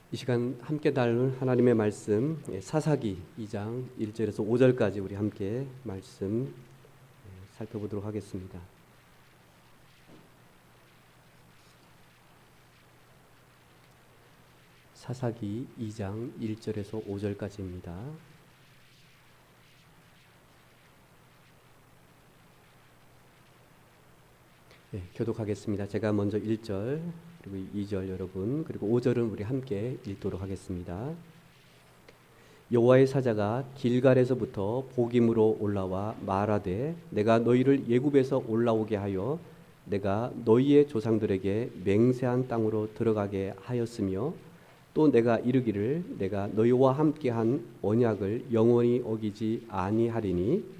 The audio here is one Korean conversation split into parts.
이 시간 함께 나눌 하나님의 말씀 사사기 2장 1절에서 5절까지 우리 함께 말씀 살펴보도록 하겠습니다. 사사기 2장 1절에서 5절까지입니다. 교독하겠습니다. 제가 먼저 1절 그리고 2절 여러분 그리고 5절은 우리 함께 읽도록 하겠습니다. 여호와의 사자가 길갈에서부터 보김으로 올라와 말하되 내가 너희를 애굽에서 올라오게 하여 내가 너희의 조상들에게 맹세한 땅으로 들어가게 하였으며 또 내가 이르기를 내가 너희와 함께한 언약을 영원히 어기지 아니하리니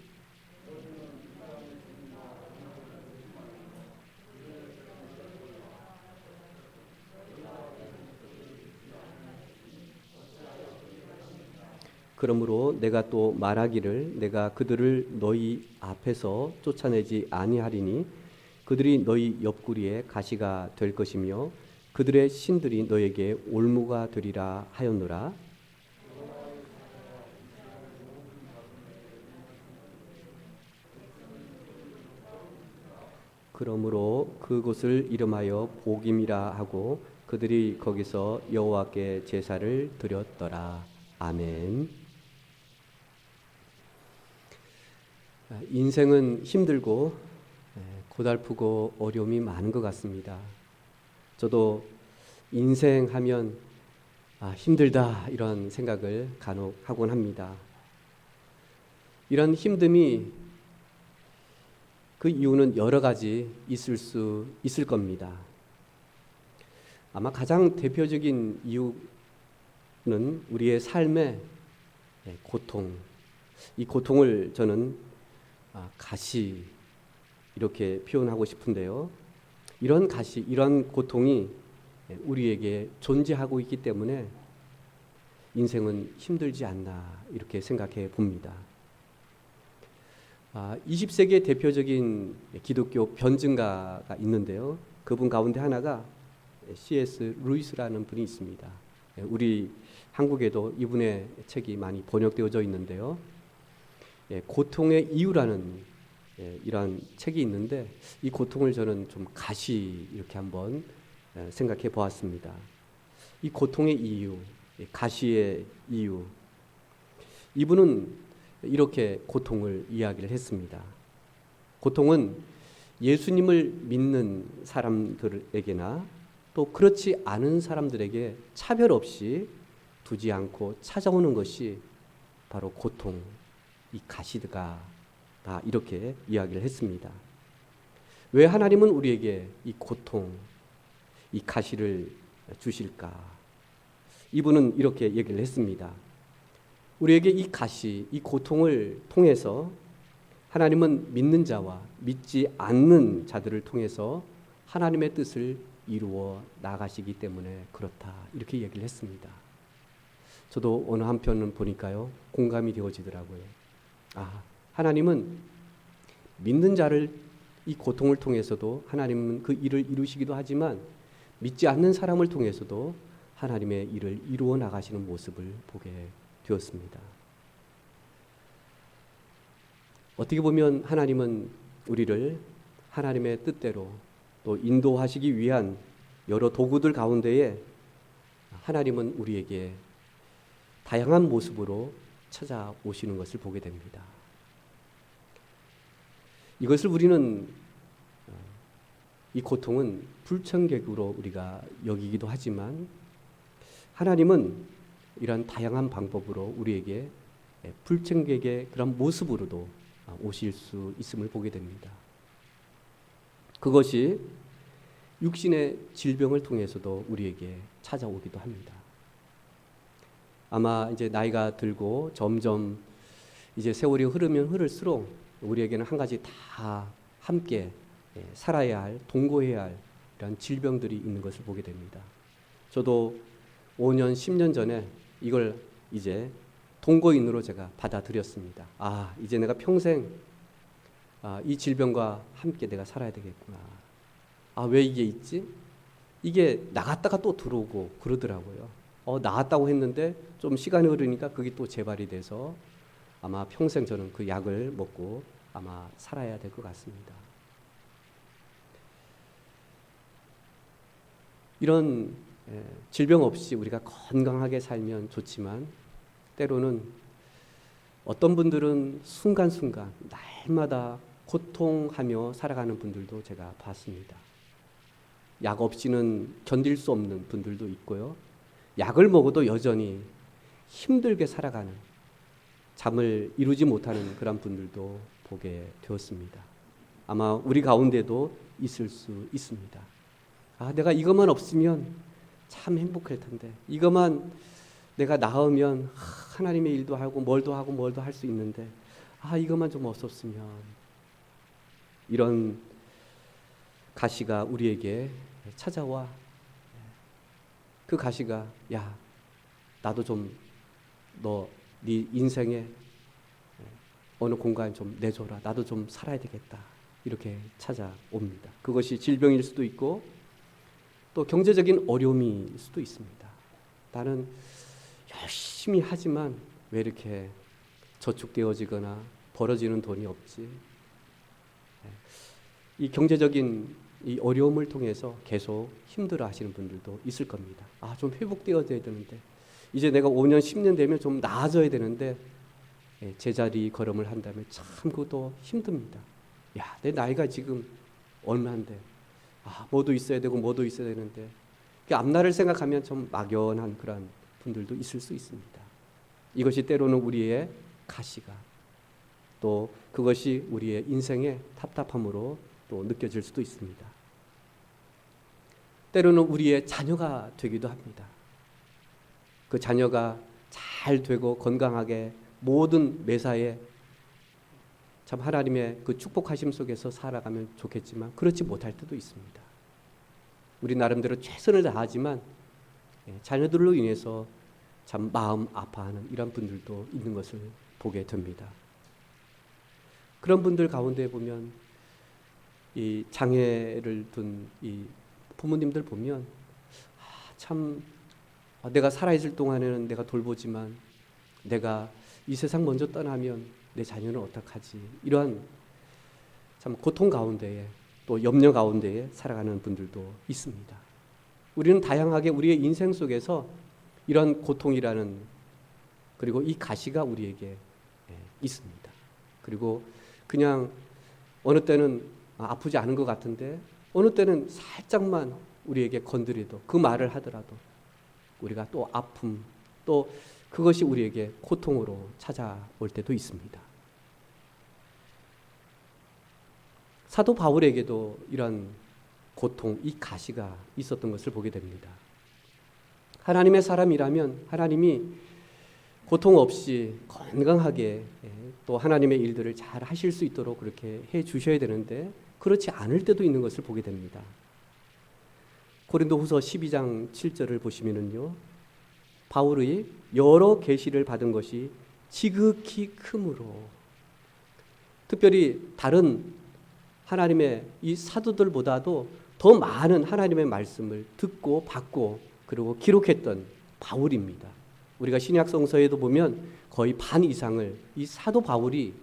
그러므로 내가 또 말하기를 내가 그들을 너희 앞에서 쫓아내지 아니하리니 그들이 너희 옆구리에 가시가 될 것이며 그들의 신들이 너에게 올무가 되리라 하였노라. 그러므로 그곳을 이름하여 보김이라 하고 그들이 거기서 여호와께 제사를 드렸더라. 아멘. 인생은 힘들고 고달프고 어려움이 많은 것 같습니다. 저도 인생하면 힘들다 이런 생각을 간혹 하곤 합니다. 이런 힘듦이 그 이유는 여러 가지 있을 겁니다. 아마 가장 대표적인 이유는 우리의 삶의 고통, 이 고통을 저는 가시 이렇게 표현하고 싶은데요. 이런 가시, 이런 고통이 우리에게 존재하고 있기 때문에 인생은 힘들지 않나 이렇게 생각해 봅니다. 20세기의 대표적인 기독교 변증가가 있는데요. 그분 가운데 하나가 C.S. 루이스라는 분이 있습니다. 우리 한국에도 이분의 책이 많이 번역되어져 있는데요. 고통의 이유라는 이러한 책이 있는데 이 고통을 저는 좀 가시 이렇게 한번 생각해 보았습니다. 이 고통의 이유, 가시의 이유, 이분은 이렇게 고통을 이야기를 했습니다. 고통은 예수님을 믿는 사람들에게나 또 그렇지 않은 사람들에게 차별 없이 두지 않고 찾아오는 것이 바로 고통, 이 가시가 이렇게 이야기를 했습니다. 왜 하나님은 우리에게 이 고통, 이 가시를 주실까? 이분은 이렇게 얘기를 했습니다. 우리에게 이 가시, 이 고통을 통해서 하나님은 믿는 자와 믿지 않는 자들을 통해서 하나님의 뜻을 이루어 나가시기 때문에 그렇다. 이렇게 얘기를 했습니다. 저도 어느 한편은 보니까요, 공감이 되어지더라고요. 하나님은 믿는 자를 이 고통을 통해서도 하나님은 그 일을 이루시기도 하지만 믿지 않는 사람을 통해서도 하나님의 일을 이루어 나가시는 모습을 보게 되었습니다. 어떻게 보면 하나님은 우리를 하나님의 뜻대로 또 인도하시기 위한 여러 도구들 가운데에 하나님은 우리에게 다양한 모습으로 찾아오시는 것을 보게 됩니다. 이것을 우리는 이 고통은 불청객으로 우리가 여기기도 하지만 하나님은 이러한 다양한 방법으로 우리에게 불청객의 그런 모습으로도 오실 수 있음을 보게 됩니다. 그것이 육신의 질병을 통해서도 우리에게 찾아오기도 합니다. 아마 이제 나이가 들고 점점 이제 세월이 흐르면 흐를수록 우리에게는 한 가지 다 함께 살아야 할, 동거해야 할 이런 질병들이 있는 것을 보게 됩니다. 저도 5년, 10년 전에 이걸 이제 동거인으로 제가 받아들였습니다. 이제 내가 평생 이 질병과 함께 내가 살아야 되겠구나. 왜 이게 있지? 이게 나갔다가 또 들어오고 그러더라고요. 나았다고 했는데 좀 시간이 흐르니까 그게 또 재발이 돼서 아마 평생 저는 그 약을 먹고 아마 살아야 될 것 같습니다. 이런 질병 없이 우리가 건강하게 살면 좋지만 때로는 어떤 분들은 순간순간 날마다 고통하며 살아가는 분들도 제가 봤습니다. 약 없이는 견딜 수 없는 분들도 있고요. 약을 먹어도 여전히 힘들게 살아가는, 잠을 이루지 못하는 그런 분들도 보게 되었습니다. 아마 우리 가운데도 있을 수 있습니다. 내가 이것만 없으면 참 행복할 텐데, 이것만 내가 나으면 하나님의 일도 하고 뭘도 할 수 있는데 이것만 좀 없었으면. 이런 가시가 우리에게 찾아와 그 가시가 나도 좀 네 인생에 어느 공간 좀 내줘라. 나도 좀 살아야 되겠다. 이렇게 찾아옵니다. 그것이 질병일 수도 있고 또 경제적인 어려움일 수도 있습니다. 나는 열심히 하지만 왜 이렇게 저축되어지거나 벌어지는 돈이 없지? 이 경제적인 이 어려움을 통해서 계속 힘들어 하시는 분들도 있을 겁니다. 좀 회복되어져야 되는데, 이제 내가 5년, 10년 되면 좀 나아져야 되는데, 제자리 걸음을 한다면 참 그것도 힘듭니다. 내 나이가 지금 얼마인데, 뭐도 있어야 되고 뭐도 있어야 되는데, 앞날을 생각하면 좀 막연한 그런 분들도 있을 수 있습니다. 이것이 때로는 우리의 가시가, 또 그것이 우리의 인생의 답답함으로 또 느껴질 수도 있습니다. 때로는 우리의 자녀가 되기도 합니다. 그 자녀가 잘 되고 건강하게 모든 매사에 참 하나님의 그 축복하심 속에서 살아가면 좋겠지만 그렇지 못할 때도 있습니다. 우리 나름대로 최선을 다하지만 자녀들로 인해서 참 마음 아파하는 이런 분들도 있는 것을 보게 됩니다. 그런 분들 가운데 보면 이 장애를 둔 이 부모님들 보면 참 내가 살아있을 동안에는 내가 돌보지만 내가 이 세상 먼저 떠나면 내 자녀는 어떡하지? 이러한 참 고통 가운데에 또 염려 가운데에 살아가는 분들도 있습니다. 우리는 다양하게 우리의 인생 속에서 이런 고통이라는, 그리고 이 가시가 우리에게 있습니다. 그리고 그냥 어느 때는 아프지 않은 것 같은데 어느 때는 살짝만 우리에게 건드려도, 그 말을 하더라도 우리가 또 아픔, 또 그것이 우리에게 고통으로 찾아올 때도 있습니다. 사도 바울에게도 이런 고통, 이 가시가 있었던 것을 보게 됩니다. 하나님의 사람이라면 하나님이 고통 없이 건강하게 또 하나님의 일들을 잘 하실 수 있도록 그렇게 해 주셔야 되는데 그렇지 않을 때도 있는 것을 보게 됩니다. 고린도후서 12장 7절을 보시면은요, 바울의 여러 계시를 받은 것이 지극히 크므로, 특별히 다른 하나님의 이 사도들보다도 더 많은 하나님의 말씀을 듣고 받고 그리고 기록했던 바울입니다. 우리가 신약 성서에도 보면 거의 반 이상을 이 사도 바울이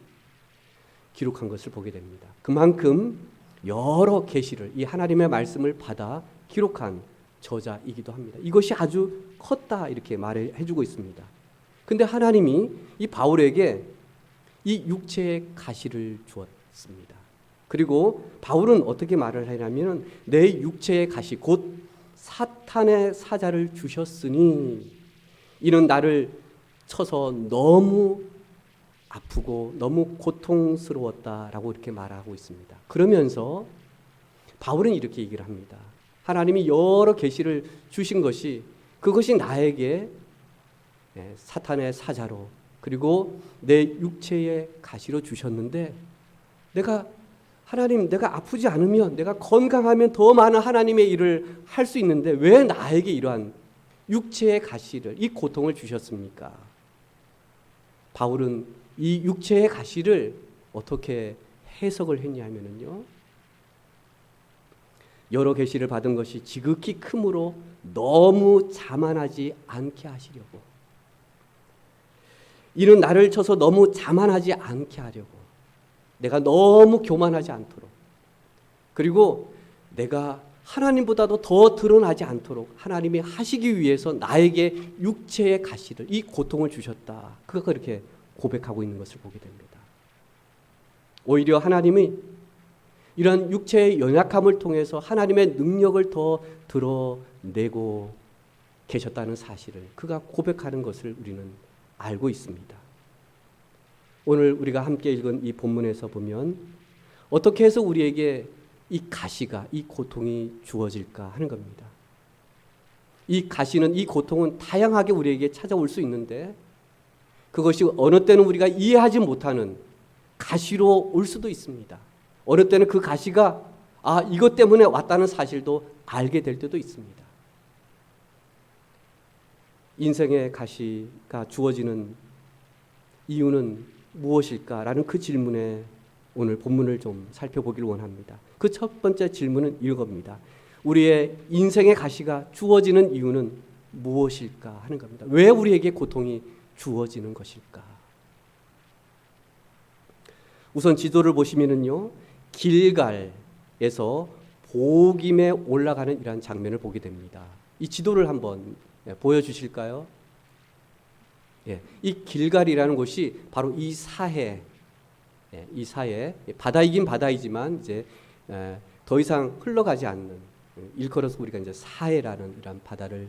기록한 것을 보게 됩니다. 그만큼 여러 계시를, 이 하나님의 말씀을 받아 기록한 저자이기도 합니다. 이것이 아주 컸다 이렇게 말을 해주고 있습니다. 근데 하나님이 이 바울에게 이 육체의 가시를 주었습니다. 그리고 바울은 어떻게 말을 하냐면 내 육체의 가시 곧 사탄의 사자를 주셨으니 이는 나를 쳐서 너무 아프고 너무 고통스러웠다라고 이렇게 말하고 있습니다. 그러면서 바울은 이렇게 얘기를 합니다. 하나님이 여러 계시를 주신 것이, 그것이 나에게 사탄의 사자로 그리고 내 육체의 가시로 주셨는데, 하나님, 내가 아프지 않으면, 내가 건강하면 더 많은 하나님의 일을 할 수 있는데 왜 나에게 이러한 육체의 가시를, 이 고통을 주셨습니까? 바울은 이 육체의 가시를 어떻게 해석을 했냐면요, 여러 계시를 받은 것이 지극히 크므로 너무 자만하지 않게 하시려고. 이는 나를 쳐서 너무 자만하지 않게 하려고. 내가 너무 교만하지 않도록. 그리고 내가 하나님보다도 더 드러나지 않도록 하나님이 하시기 위해서 나에게 육체의 가시를, 이 고통을 주셨다. 그가 그렇게 고백하고 있는 것을 보게 됩니다. 오히려 하나님이 이런 육체의 연약함을 통해서 하나님의 능력을 더 드러내고 계셨다는 사실을 그가 고백하는 것을 우리는 알고 있습니다. 오늘 우리가 함께 읽은 이 본문에서 보면 어떻게 해서 우리에게 이 가시가, 이 고통이 주어질까 하는 겁니다. 이 가시는, 이 고통은 다양하게 우리에게 찾아올 수 있는데 그것이 어느 때는 우리가 이해하지 못하는 가시로 올 수도 있습니다. 어느 때는 그 가시가 이것 때문에 왔다는 사실도 알게 될 때도 있습니다. 인생의 가시가 주어지는 이유는 무엇일까라는 그 질문에 오늘 본문을 좀 살펴보기를 원합니다. 그 첫 번째 질문은 이겁니다. 우리의 인생의 가시가 주어지는 이유는 무엇일까 하는 겁니다. 왜 우리에게 고통이 주어지는 것일까? 우선 지도를 보시면은요, 길갈에서 보김에 올라가는 이러한 장면을 보게 됩니다. 이 지도를 한번 보여주실까요? 이 길갈이라는 곳이 바로 이 사해, 바다이긴 바다이지만 이제 더 이상 흘러가지 않는, 일컬어서 우리가 이제 사해라는 이런 바다를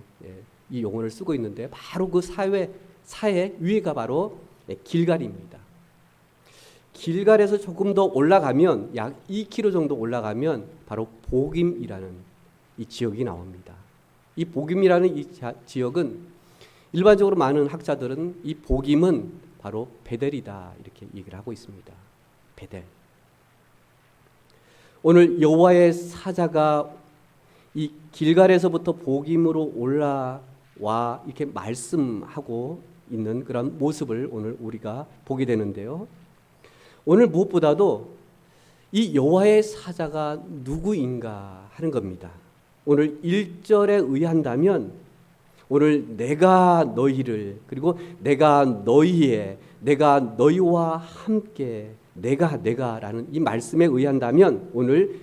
이 용어를 쓰고 있는데 바로 그 사해 위에가 바로 길갈입니다. 길갈에서 조금 더 올라가면 약 2km 정도 올라가면 바로 보김이라는 이 지역이 나옵니다. 이 보김이라는 이 지역은 일반적으로 많은 학자들은 이 보김은 바로 베델이다 이렇게 얘기를 하고 있습니다. 베델. 오늘 여호와의 사자가 이 길갈에서부터 보김으로 올라와 이렇게 말씀하고 있는 그런 모습을 오늘 우리가 보게 되는데요. 오늘 무엇보다도 이 여호와의 사자가 누구인가 하는 겁니다. 오늘 1절에 의한다면 오늘 내가 너희를, 그리고 내가 너희와 함께 내가라는 이 말씀에 의한다면 오늘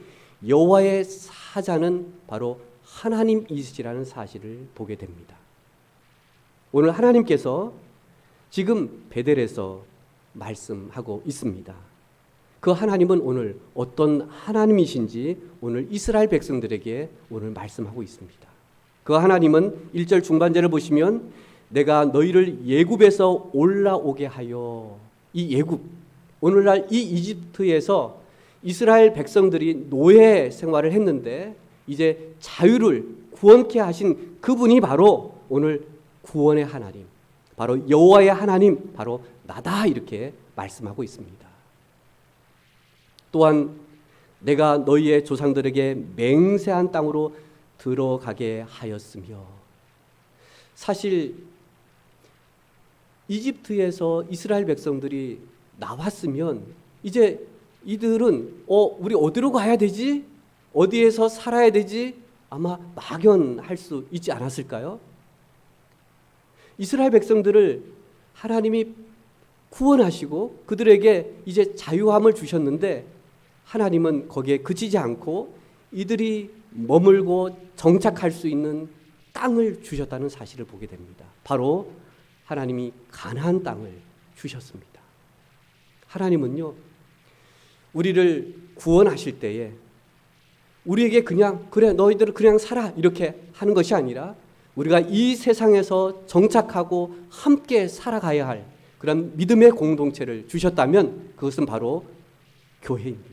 여호와의 사자는 바로 하나님이시라는 사실을 보게 됩니다. 오늘 하나님께서 지금 베델에서 말씀하고 있습니다. 그 하나님은 오늘 어떤 하나님이신지 오늘 이스라엘 백성들에게 오늘 말씀하고 있습니다. 그 하나님은 1절 중반절을 보시면 내가 너희를 예굽에서 올라오게 하여, 이 예굽, 오늘날 이 이집트에서 이스라엘 백성들이 노예 생활을 했는데 이제 자유를 구원케 하신 그분이 바로 오늘 구원의 하나님, 바로 여호와의 하나님, 바로 나다 이렇게 말씀하고 있습니다. 또한 내가 너희의 조상들에게 맹세한 땅으로 들어가게 하였으며, 사실 이집트에서 이스라엘 백성들이 나왔으면 이제 이들은 우리 어디로 가야 되지? 어디에서 살아야 되지? 아마 막연할 수 있지 않았을까요? 이스라엘 백성들을 하나님이 구원하시고 그들에게 이제 자유함을 주셨는데 하나님은 거기에 그치지 않고 이들이 머물고 정착할 수 있는 땅을 주셨다는 사실을 보게 됩니다. 바로 하나님이 가나안 땅을 주셨습니다. 하나님은요, 우리를 구원하실 때에 우리에게 그냥 그래 너희들은 그냥 살아 이렇게 하는 것이 아니라 우리가 이 세상에서 정착하고 함께 살아가야 할 그런 믿음의 공동체를 주셨다면 그것은 바로 교회입니다.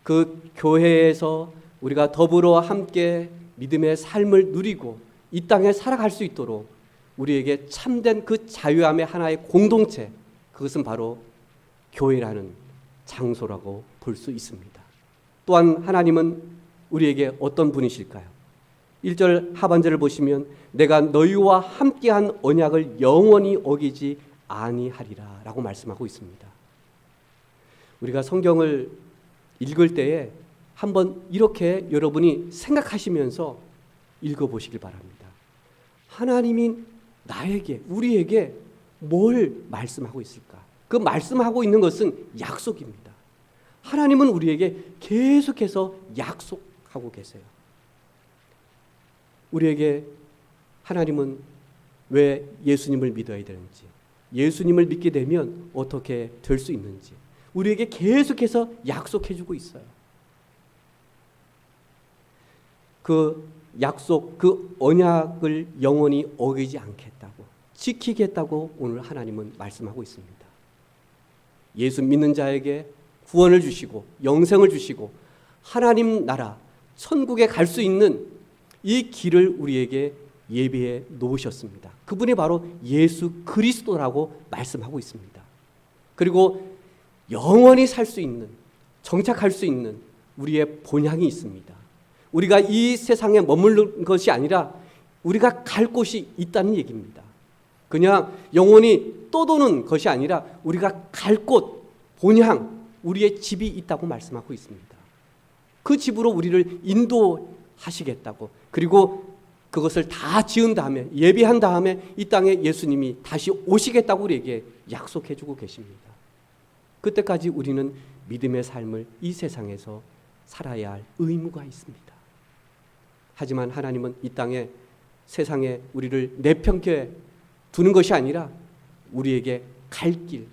그 교회에서 우리가 더불어 함께 믿음의 삶을 누리고 이 땅에 살아갈 수 있도록 우리에게 참된 그 자유함의 하나의 공동체, 그것은 바로 교회라는 장소라고 볼 수 있습니다. 또한 하나님은 우리에게 어떤 분이실까요? 1절 하반절을 보시면 내가 너희와 함께한 언약을 영원히 어기지 아니하리라 라고 말씀하고 있습니다. 우리가 성경을 읽을 때에 한번 이렇게 여러분이 생각하시면서 읽어보시길 바랍니다. 하나님이 나에게, 우리에게 뭘 말씀하고 있을까? 그 말씀하고 있는 것은 약속입니다. 하나님은 우리에게 계속해서 약속하고 계세요. 우리에게 하나님은 왜 예수님을 믿어야 되는지, 예수님을 믿게 되면 어떻게 될 수 있는지 우리에게 계속해서 약속해 주고 있어요. 그 약속, 그 언약을 영원히 어기지 않겠다고, 지키겠다고 오늘 하나님은 말씀하고 있습니다. 예수 믿는 자에게 구원을 주시고 영생을 주시고 하나님 나라 천국에 갈 수 있는 이 길을 우리에게 예비해 놓으셨습니다. 그분이 바로 예수 그리스도라고 말씀하고 있습니다. 그리고 영원히 살 수 있는, 정착할 수 있는 우리의 본향이 있습니다. 우리가 이 세상에 머무르는 것이 아니라 우리가 갈 곳이 있다는 얘기입니다. 그냥 영원히 떠도는 것이 아니라 우리가 갈 곳, 본향, 우리의 집이 있다고 말씀하고 있습니다. 그 집으로 우리를 인도하시겠다고, 그리고 그것을 다 지은 다음에, 예비한 다음에 이 땅에 예수님이 다시 오시겠다고 우리에게 약속해 주고 계십니다. 그때까지 우리는 믿음의 삶을 이 세상에서 살아야 할 의무가 있습니다. 하지만 하나님은 이 땅에, 세상에 우리를 내팽개 두는 것이 아니라 우리에게 갈 길,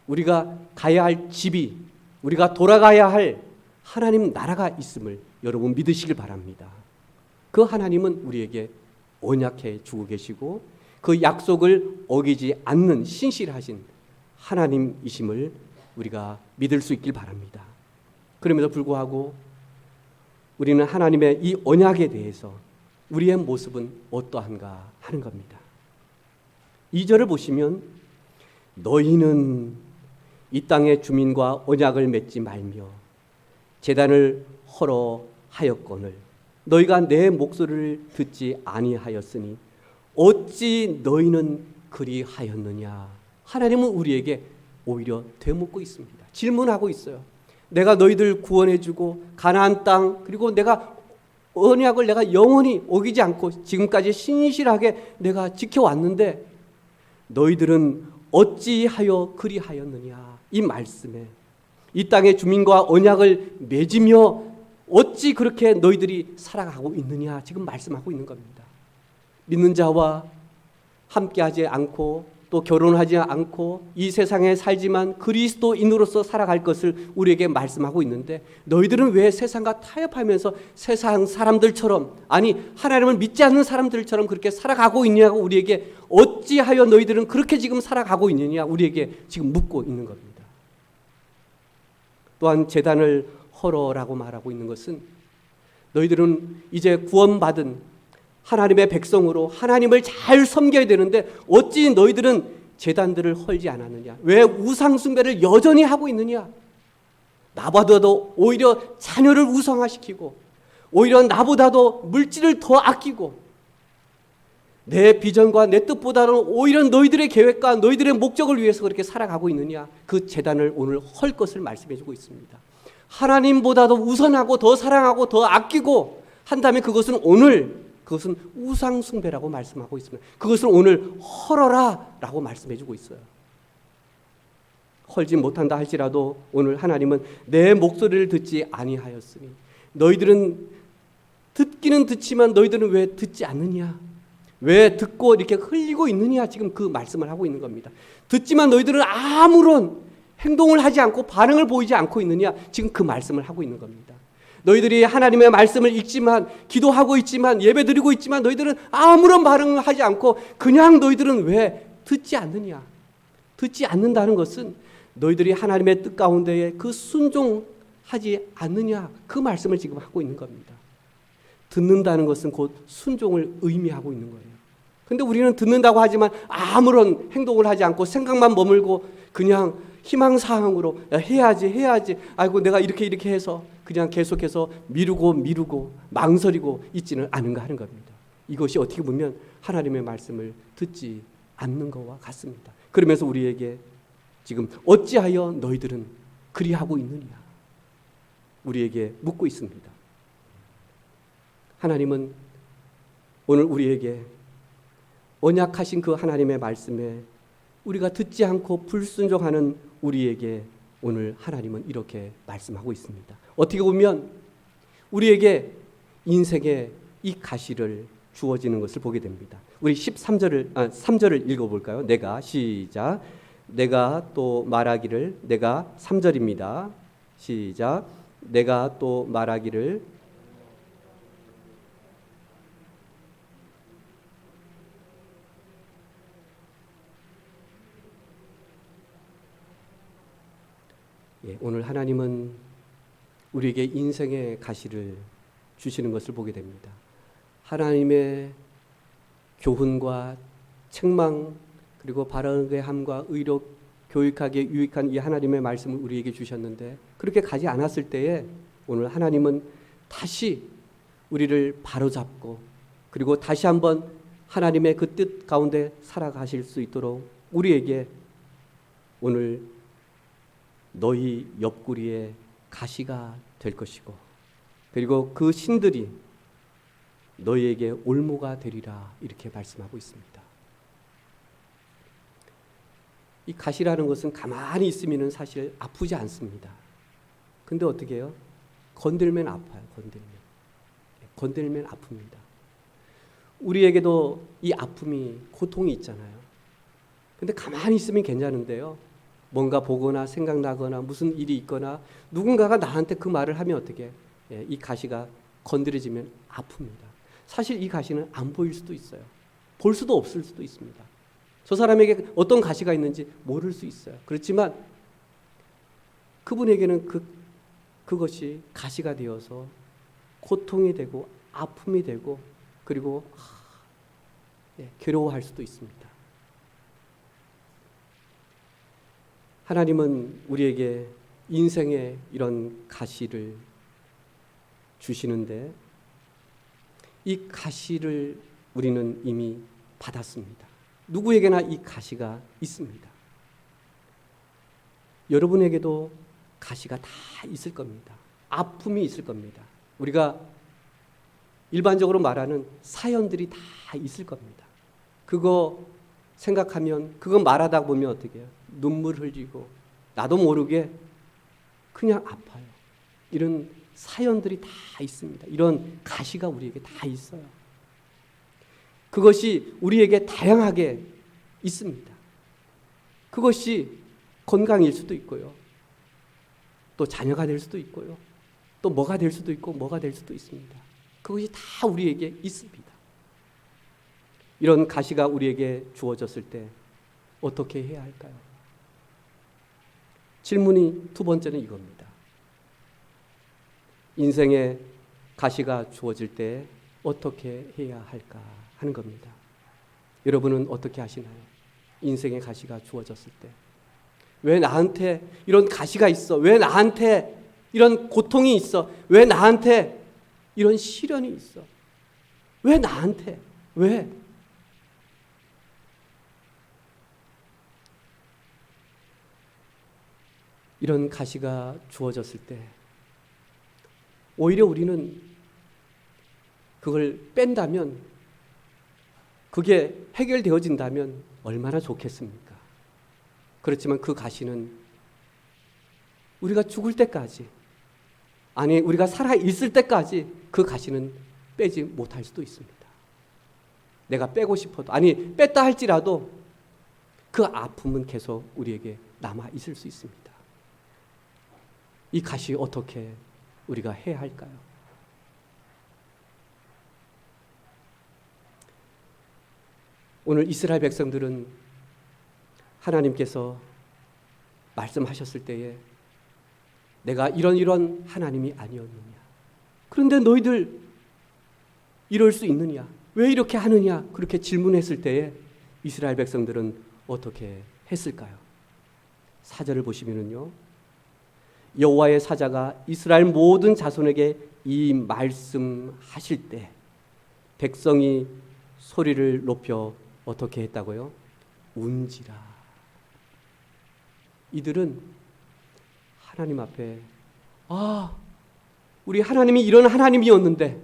우리가 가야 할 집이, 우리가 돌아가야 할 하나님 나라가 있음을 여러분 믿으시길 바랍니다. 그 하나님은 우리에게 언약해 주고 계시고 그 약속을 어기지 않는 신실하신 하나님이심을 우리가 믿을 수 있길 바랍니다. 그럼에도 불구하고 우리는 하나님의 이 언약에 대해서 우리의 모습은 어떠한가 하는 겁니다. 2절을 보시면 너희는 이 땅의 주민과 언약을 맺지 말며 제단을 헐어 하였거늘 너희가 내 목소리를 듣지 아니하였으니 어찌 너희는 그리하였느냐. 하나님은 우리에게 오히려 되묻고 있습니다. 질문하고 있어요. 내가 너희들 구원해주고 가나안 땅, 그리고 내가 언약을 내가 영원히 어기지 않고 지금까지 신실하게 내가 지켜왔는데 너희들은 어찌하여 그리하였느냐. 이 말씀에 이 땅의 주민과 언약을 맺으며 어찌 그렇게 너희들이 살아가고 있느냐 지금 말씀하고 있는 겁니다. 믿는 자와 함께하지 않고 또 결혼하지 않고 이 세상에 살지만 그리스도인으로서 살아갈 것을 우리에게 말씀하고 있는데 너희들은 왜 세상과 타협하면서 세상 사람들처럼, 아니 하나님을 믿지 않는 사람들처럼 그렇게 살아가고 있냐고 우리에게, 어찌하여 너희들은 그렇게 지금 살아가고 있느냐 우리에게 지금 묻고 있는 겁니다. 또한 제단을 헐어라고 말하고 있는 것은 너희들은 이제 구원받은 하나님의 백성으로 하나님을 잘 섬겨야 되는데 어찌 너희들은 제단들을 헐지 않았느냐. 왜 우상 숭배를 여전히 하고 있느냐. 나보다도 오히려 자녀를 우상화시키고 오히려 나보다도 물질을 더 아끼고 내 비전과 내 뜻보다는 오히려 너희들의 계획과 너희들의 목적을 위해서 그렇게 살아가고 있느냐. 그 제단을 오늘 헐 것을 말씀해 주고 있습니다. 하나님보다도 우선하고 더 사랑하고 더 아끼고 한다면 그것은 우상 숭배라고 말씀하고 있습니다. 그것을 오늘 헐어라 라고 말씀해 주고 있어요. 헐지 못한다 할지라도 오늘 하나님은 내 목소리를 듣지 아니하였으니 너희들은 듣기는 듣지만 너희들은 왜 듣지 않느냐. 왜 듣고 이렇게 흘리고 있느냐. 지금 그 말씀을 하고 있는 겁니다. 듣지만 너희들은 아무런 행동을 하지 않고 반응을 보이지 않고 있느냐. 지금 그 말씀을 하고 있는 겁니다. 너희들이 하나님의 말씀을 읽지만 기도하고 있지만 예배드리고 있지만 너희들은 아무런 반응을 하지 않고 그냥 너희들은 왜 듣지 않느냐. 듣지 않는다는 것은 너희들이 하나님의 뜻 가운데에 그 순종하지 않느냐. 그 말씀을 지금 하고 있는 겁니다. 듣는다는 것은 곧 순종을 의미하고 있는 거예요. 근데 우리는 듣는다고 하지만 아무런 행동을 하지 않고 생각만 머물고 그냥 희망사항으로 해야지 아이고 내가 이렇게 해서 그냥 계속해서 미루고 망설이고 있지는 않은가 하는 겁니다. 이것이 어떻게 보면 하나님의 말씀을 듣지 않는 것과 같습니다. 그러면서 우리에게 지금 어찌하여 너희들은 그리하고 있느냐. 우리에게 묻고 있습니다. 하나님은 오늘 우리에게 언약하신 그 하나님의 말씀에 우리가 듣지 않고 불순종하는 우리에게 오늘 하나님은 이렇게 말씀하고 있습니다. 어떻게 보면 우리에게 인생의 이 가시를 주어지는 것을 보게 됩니다. 우리 3절을 읽어볼까요? 시작. 내가 또 말하기를, 내가 3절입니다. 시작. 내가 또 말하기를, 오늘 하나님은 우리에게 인생의 가시를 주시는 것을 보게 됩니다. 하나님의 교훈과 책망 그리고 바르게 함과 의로 교육하기에 유익한 이 하나님의 말씀을 우리에게 주셨는데 그렇게 가지 않았을 때에 오늘 하나님은 다시 우리를 바로잡고 그리고 다시 한번 하나님의 그 뜻 가운데 살아가실 수 있도록 우리에게 오늘 너희 옆구리에 가시가 될 것이고 그리고 그 신들이 너희에게 올무가 되리라 이렇게 말씀하고 있습니다. 이 가시라는 것은 가만히 있으면 사실 아프지 않습니다. 근데 어떻게 해요? 건들면 아파요. 건들면 아픕니다. 우리에게도 이 아픔이 고통이 있잖아요. 근데 가만히 있으면 괜찮은데요. 뭔가 보거나 생각나거나 무슨 일이 있거나 누군가가 나한테 그 말을 하면 어떻게 이 가시가 건드려지면 아픕니다. 사실 이 가시는 안 보일 수도 있어요. 볼 수도 없을 수도 있습니다. 저 사람에게 어떤 가시가 있는지 모를 수 있어요. 그렇지만 그분에게는 그것이 가시가 되어서 고통이 되고 아픔이 되고 그리고 괴로워할 수도 있습니다. 하나님은 우리에게 인생의 이런 가시를 주시는데 이 가시를 우리는 이미 받았습니다. 누구에게나 이 가시가 있습니다. 여러분에게도 가시가 다 있을 겁니다. 아픔이 있을 겁니다. 우리가 일반적으로 말하는 사연들이 다 있을 겁니다. 그거 생각하면 그거 말하다 보면 어떻게 해요? 눈물 흘리고 나도 모르게 그냥 아파요. 이런 사연들이 다 있습니다. 이런 가시가 우리에게 다 있어요. 그것이 우리에게 다양하게 있습니다. 그것이 건강일 수도 있고요. 또 자녀가 될 수도 있고요. 또 뭐가 될 수도 있고 뭐가 될 수도 있습니다. 그것이 다 우리에게 있습니다. 이런 가시가 우리에게 주어졌을 때 어떻게 해야 할까요? 질문이 두 번째는 이겁니다. 인생의 가시가 주어질 때 어떻게 해야 할까 하는 겁니다. 여러분은 어떻게 하시나요? 인생의 가시가 주어졌을 때. 왜 나한테 이런 가시가 있어? 왜 나한테 이런 고통이 있어? 왜 나한테 이런 시련이 있어? 왜 나한테? 왜? 이런 가시가 주어졌을 때 오히려 우리는 그걸 뺀다면 그게 해결되어진다면 얼마나 좋겠습니까? 그렇지만 그 가시는 우리가 죽을 때까지 아니 우리가 살아있을 때까지 그 가시는 빼지 못할 수도 있습니다. 내가 빼고 싶어도 아니 뺐다 할지라도 그 아픔은 계속 우리에게 남아있을 수 있습니다. 이 가시 어떻게 우리가 해야 할까요? 오늘 이스라엘 백성들은 하나님께서 말씀하셨을 때에 내가 이런 하나님이 아니었느냐. 그런데 너희들 이럴 수 있느냐? 왜 이렇게 하느냐? 그렇게 질문했을 때에 이스라엘 백성들은 어떻게 했을까요? 4절을 보시면은요. 여호와의 사자가 이스라엘 모든 자손에게 이 말씀하실 때 백성이 소리를 높여 어떻게 했다고요? 운지라. 이들은 하나님 앞에 우리 하나님이 이런 하나님이었는데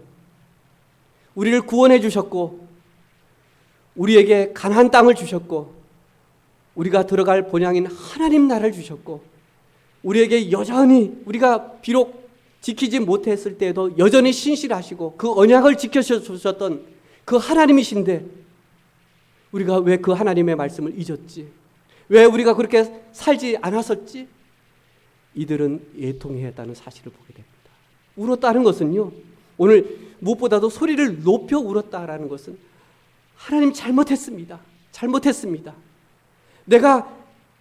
우리를 구원해 주셨고 우리에게 가나안 땅을 주셨고 우리가 들어갈 본향인 하나님 나라를 주셨고 우리에게 여전히 우리가 비록 지키지 못했을 때에도 여전히 신실하시고 그 언약을 지켜주셨던 그 하나님이신데 우리가 왜 그 하나님의 말씀을 잊었지? 왜 우리가 그렇게 살지 않았었지? 이들은 애통해했다는 사실을 보게 됩니다. 울었다는 것은요, 오늘 무엇보다도 소리를 높여 울었다라는 것은 하나님 잘못했습니다. 잘못했습니다. 내가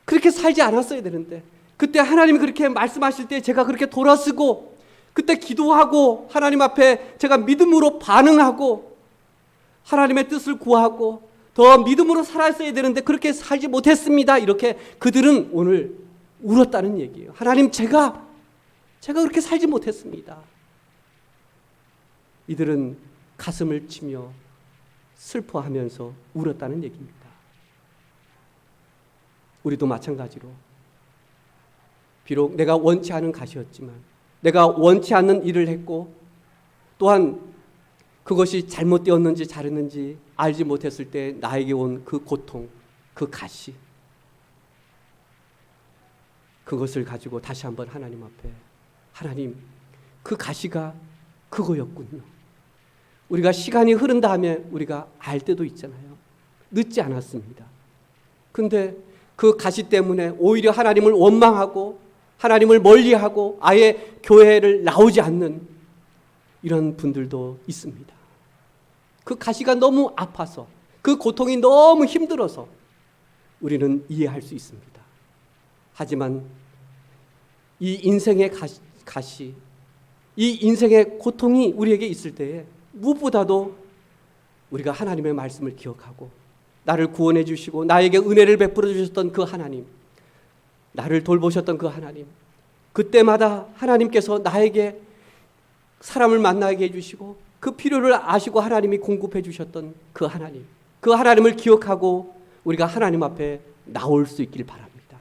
그렇게 살지 않았어야 되는데 그때 하나님이 그렇게 말씀하실 때 제가 그렇게 돌아서고 그때 기도하고 하나님 앞에 제가 믿음으로 반응하고 하나님의 뜻을 구하고 더 믿음으로 살았어야 되는데 그렇게 살지 못했습니다. 이렇게 그들은 오늘 울었다는 얘기예요. 하나님 제가 그렇게 살지 못했습니다. 이들은 가슴을 치며 슬퍼하면서 울었다는 얘기입니다. 우리도 마찬가지로 비록 내가 원치 않은 가시였지만 내가 원치 않는 일을 했고 또한 그것이 잘못되었는지 잘했는지 알지 못했을 때 나에게 온 그 고통, 그 가시 그것을 가지고 다시 한번 하나님 앞에 하나님 그 가시가 그거였군요. 우리가 시간이 흐른 다음에 우리가 알 때도 있잖아요. 늦지 않았습니다. 근데 그 가시 때문에 오히려 하나님을 원망하고 하나님을 멀리하고 아예 교회를 나오지 않는 이런 분들도 있습니다. 그 가시가 너무 아파서 그 고통이 너무 힘들어서 우리는 이해할 수 있습니다. 하지만 이 인생의 가시, 이 인생의 고통이 우리에게 있을 때에 무엇보다도 우리가 하나님의 말씀을 기억하고 나를 구원해 주시고 나에게 은혜를 베풀어 주셨던 그 하나님, 나를 돌보셨던 그 하나님, 그때마다 하나님께서 나에게 사람을 만나게 해주시고 그 필요를 아시고 하나님이 공급해 주셨던 그 하나님, 그 하나님을 기억하고 우리가 하나님 앞에 나올 수 있길 바랍니다.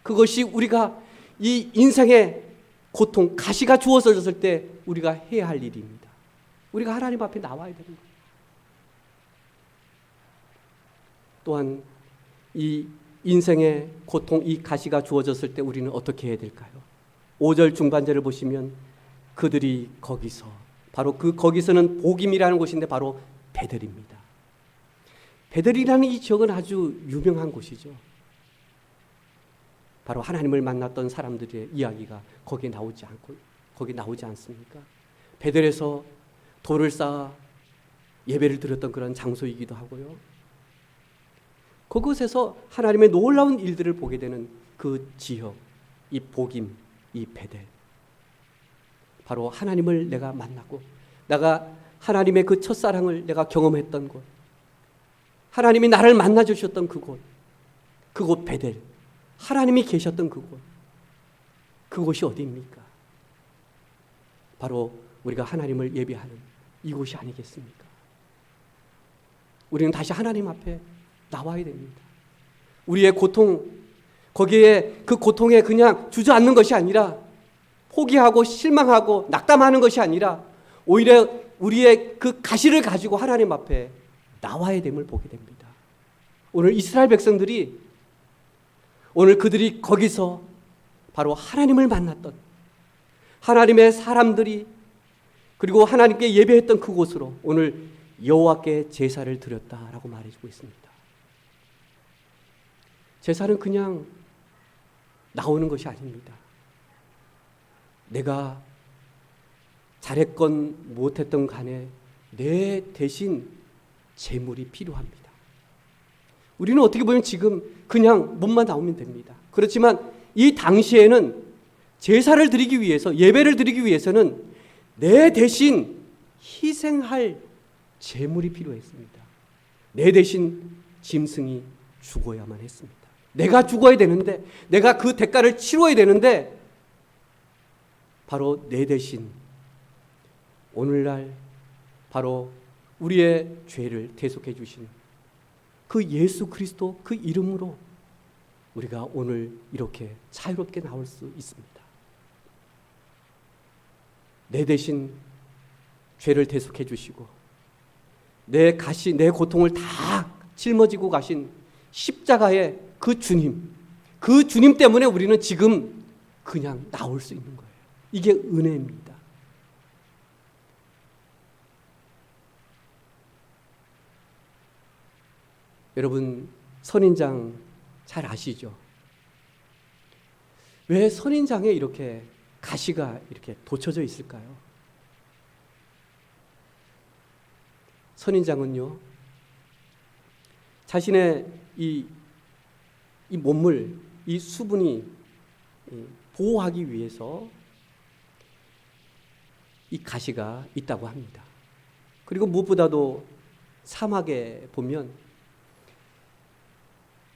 그것이 우리가 이 인생의 고통, 가시가 주어졌을 때 우리가 해야 할 일입니다. 우리가 하나님 앞에 나와야 되는 거예요. 또한 이 인생의 고통, 이 가시가 주어졌을 때 우리는 어떻게 해야 될까요? 5절 중반절을 보시면 그들이 거기서, 바로 그 거기서는 복임이라는 곳인데 바로 베델입니다. 베델이라는 이 지역은 아주 유명한 곳이죠. 바로 하나님을 만났던 사람들의 이야기가 거기에 나오지 않습니까? 베델에서 돌을 쌓아 예배를 드렸던 그런 장소이기도 하고요. 그곳에서 하나님의 놀라운 일들을 보게 되는 그 지역, 이 복임, 이 베델. 바로 하나님을 내가 만나고 내가 하나님의 그 첫사랑을 내가 경험했던 곳, 하나님이 나를 만나 주셨던 그곳 베델, 하나님이 계셨던 그곳이 어디입니까? 바로 우리가 하나님을 예배하는 이곳이 아니겠습니까? 우리는 다시 하나님 앞에 나와야 됩니다. 우리의 고통, 거기에 그 고통에 그냥 주저앉는 것이 아니라 포기하고 실망하고 낙담하는 것이 아니라 오히려 우리의 그 가시를 가지고 하나님 앞에 나와야 됨을 보게 됩니다. 오늘 이스라엘 백성들이 오늘 그들이 거기서 바로 하나님을 만났던 하나님의 사람들이 그리고 하나님께 예배했던 그곳으로 오늘 여호와께 제사를 드렸다라고 말해주고 있습니다. 제사는 그냥 나오는 것이 아닙니다. 내가 잘했건 못했던 간에 내 대신 제물이 필요합니다. 우리는 어떻게 보면 지금 그냥 몸만 나오면 됩니다. 그렇지만 이 당시에는 제사를 드리기 위해서, 예배를 드리기 위해서는 내 대신 희생할 제물이 필요했습니다. 내 대신 짐승이 죽어야만 했습니다. 내가 죽어야 되는데, 내가 그 대가를 치러야 되는데 바로 내 대신 오늘날 바로 우리의 죄를 대속해 주신 그 예수 그리스도 그 이름으로 우리가 오늘 이렇게 자유롭게 나올 수 있습니다. 내 대신 죄를 대속해 주시고 내 고통을 다 짊어지고 가신 십자가의 그 주님 때문에 우리는 지금 그냥 나올 수 있는 거예요. 이게 은혜입니다. 여러분, 선인장 잘 아시죠? 왜 선인장에 이렇게 가시가 이렇게 돋쳐져 있을까요? 선인장은요, 자신의 이 몸을, 이 수분이 보호하기 위해서 이 가시가 있다고 합니다. 그리고 무엇보다도 사막에 보면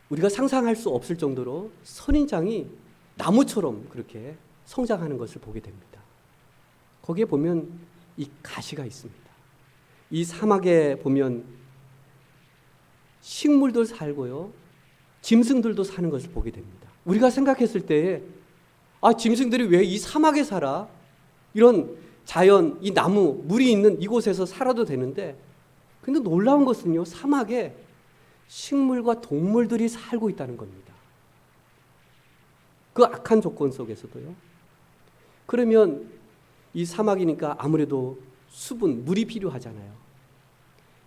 우리가 상상할 수 없을 정도로 선인장이 나무처럼 그렇게 성장하는 것을 보게 됩니다. 거기에 보면 이 가시가 있습니다. 이 사막에 보면 식물도 살고요, 짐승들도 사는 것을 보게 됩니다. 우리가 생각했을 때에 짐승들이 왜 이 사막에 살아? 이런 자연, 이 나무, 물이 있는 이곳에서 살아도 되는데, 근데 놀라운 것은요, 사막에 식물과 동물들이 살고 있다는 겁니다. 그 악한 조건 속에서도요. 그러면 이 사막이니까 아무래도 수분, 물이 필요하잖아요.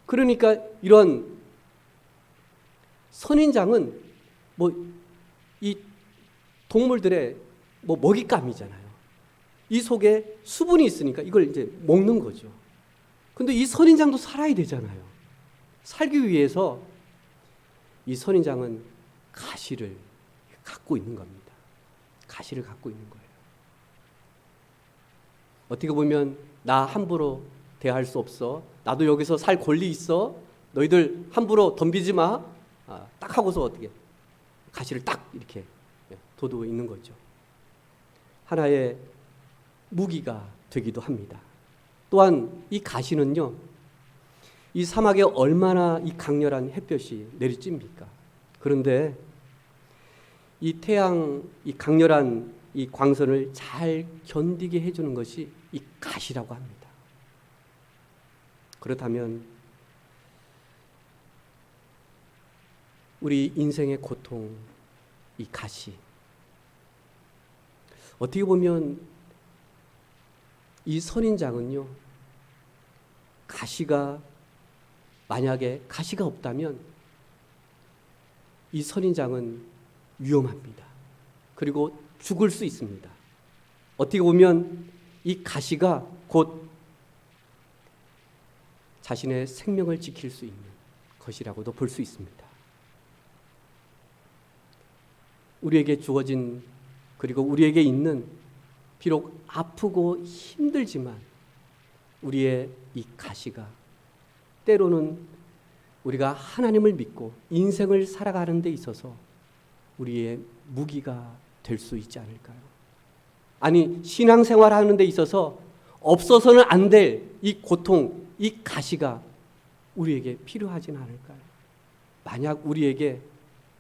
그러니까 이런 선인장은 이 동물들의 먹잇감이잖아요. 이 속에 수분이 있으니까 이걸 이제 먹는 거죠. 근데 이 선인장도 살아야 되잖아요. 살기 위해서 이 선인장은 가시를 갖고 있는 겁니다. 가시를 갖고 있는 거예요. 어떻게 보면 나 함부로 대할 수 없어. 나도 여기서 살 권리 있어. 너희들 함부로 덤비지 마. 딱 하고서 어떻게 가시를 딱 이렇게 돋우고 있는 거죠. 하나의 무기가 되기도 합니다. 또한 이 가시는요, 이 사막에 얼마나 이 강렬한 햇볕이 내리쬐입니까? 그런데 이 태양, 이 강렬한 이 광선을 잘 견디게 해주는 것이 이 가시라고 합니다. 그렇다면 우리 인생의 고통, 이 가시, 어떻게 보면 이 선인장은요, 만약에 가시가 없다면 이 선인장은 위험합니다. 그리고 죽을 수 있습니다. 어떻게 보면 이 가시가 곧 자신의 생명을 지킬 수 있는 것이라고도 볼 수 있습니다. 우리에게 주어진, 그리고 우리에게 있는, 비록 아프고 힘들지만 우리의 이 가시가 때로는 우리가 하나님을 믿고 인생을 살아가는 데 있어서 우리의 무기가 될 수 있지 않을까요? 아니, 신앙생활 하는 데 있어서 없어서는 안 될 이 고통, 이 가시가 우리에게 필요하진 않을까요? 만약 우리에게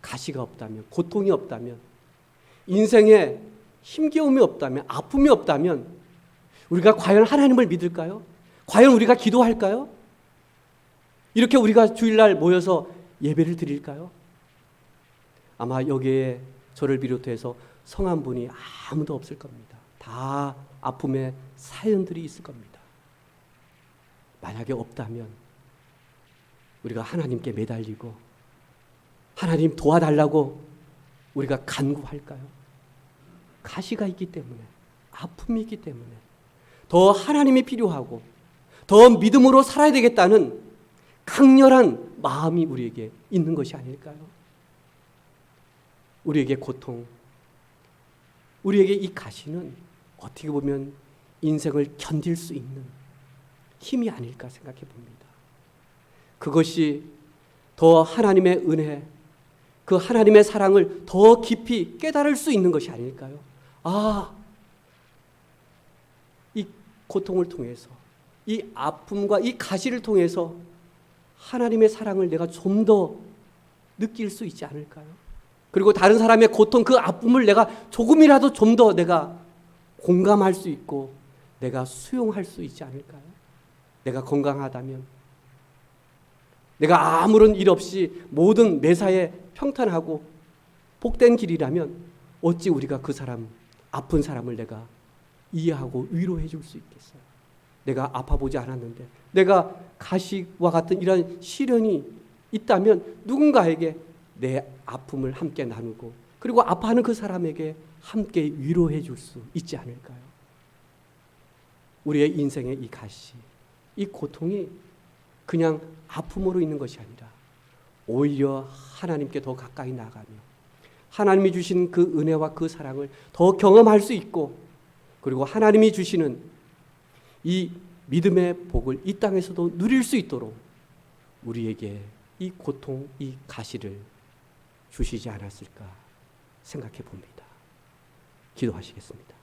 가시가 없다면, 고통이 없다면, 인생에 힘겨움이 없다면, 아픔이 없다면 우리가 과연 하나님을 믿을까요? 과연 우리가 기도할까요? 이렇게 우리가 주일날 모여서 예배를 드릴까요? 아마 여기에 저를 비롯해서 성한 분이 아무도 없을 겁니다. 다 아픔의 사연들이 있을 겁니다. 만약에 없다면 우리가 하나님께 매달리고 하나님 도와달라고 우리가 간구할까요? 가시가 있기 때문에, 아픔이 있기 때문에 더 하나님이 필요하고 더 믿음으로 살아야 되겠다는 강렬한 마음이 우리에게 있는 것이 아닐까요? 우리에게 고통, 우리에게 이 가시는 어떻게 보면 인생을 견딜 수 있는 힘이 아닐까 생각해 봅니다. 그것이 더 하나님의 은혜, 그 하나님의 사랑을 더 깊이 깨달을 수 있는 것이 아닐까요? 이 고통을 통해서, 이 아픔과 이 가시를 통해서 하나님의 사랑을 내가 좀 더 느낄 수 있지 않을까요? 그리고 다른 사람의 고통, 그 아픔을 내가 조금이라도 좀 더 내가 공감할 수 있고 내가 수용할 수 있지 않을까요? 내가 건강하다면, 내가 아무런 일 없이 모든 매사에 평탄하고 복된 길이라면 어찌 우리가 그 사람, 아픈 사람을 내가 이해하고 위로해 줄 수 있겠어요? 내가 아파보지 않았는데, 내가 가시와 같은 이런 시련이 있다면 누군가에게 내 아픔을 함께 나누고, 그리고 아파하는 그 사람에게 함께 위로해 줄 수 있지 않을까요? 우리의 인생의 이 가시, 이 고통이 그냥 아픔으로 있는 것이 아니라 오히려 하나님께 더 가까이 나가며 하나님이 주신 그 은혜와 그 사랑을 더 경험할 수 있고, 그리고 하나님이 주시는 이 믿음의 복을 이 땅에서도 누릴 수 있도록 우리에게 이 고통, 이 가시를 주시지 않았을까 생각해 봅니다. 기도하시겠습니다.